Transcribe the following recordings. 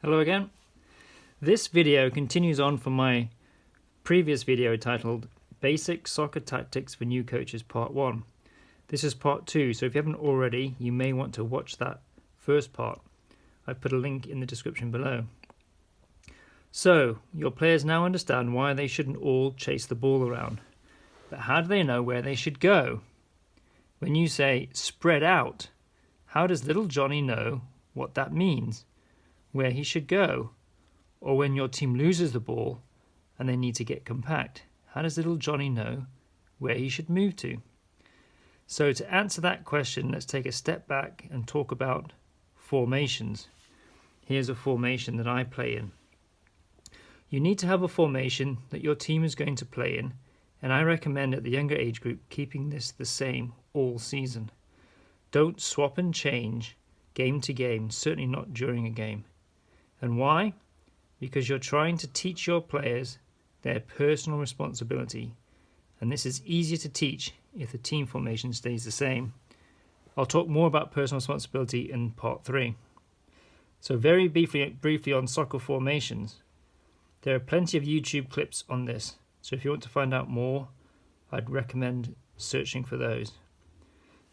Hello again. This video continues on from my previous video titled Basic Soccer Tactics for New Coaches Part 1. This is Part 2, so if you haven't already, you may want to watch that first part. I've put a link in the description below. So, your players now understand why they shouldn't all chase the ball around. But how do they know where they should go? When you say spread out, how does little Johnny know what that means? Where he should go? Or when your team loses the ball and they need to get compact, how does little Johnny know where he should move to? So to answer that question, let's take a step back and talk about formations. Here's a formation that I play in. You need to have a formation that your team is going to play in, and I recommend at the younger age group keeping this the same all season. Don't swap and change game to game, certainly not during a game. And why? Because you're trying to teach your players their personal responsibility, and this is easier to teach if the team formation stays the same. I'll talk more about personal responsibility in Part 3. So very briefly on soccer formations. There are plenty of YouTube clips on this, so if you want to find out more, I'd recommend searching for those.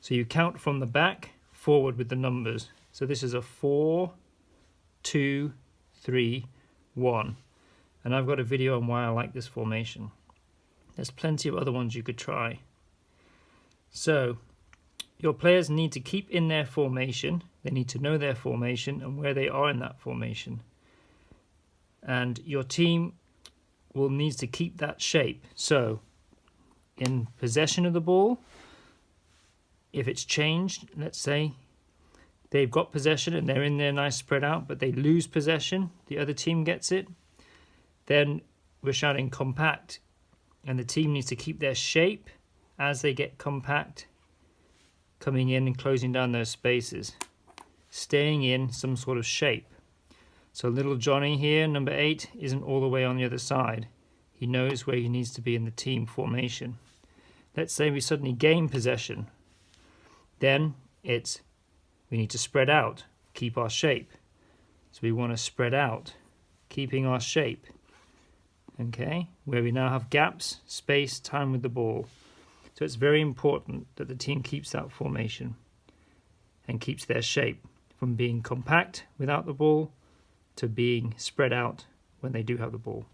So you count from the back forward with the numbers. So this is a 4, 2, 3, 1. And I've got a video on why I like this formation. There's plenty of other ones you could try. So your players need to keep in their formation. They need to know their formation and where they are in that formation. And your team will need to keep that shape. So in possession of the ball, if it's changed, let's say they've got possession and they're in there nice spread out, but they lose possession, the other team gets it, then we're shouting compact, and the team needs to keep their shape as they get compact, coming in and closing down those spaces, staying in some sort of shape. So little Johnny here, number 8, isn't all the way on the other side. He knows where he needs to be in the team formation. Let's say we suddenly gain possession. Then we need to spread out, keep our shape. So we want to spread out, keeping our shape. Okay, where we now have gaps, space, time with the ball. So it's very important that the team keeps that formation and keeps their shape from being compact without the ball to being spread out when they do have the ball.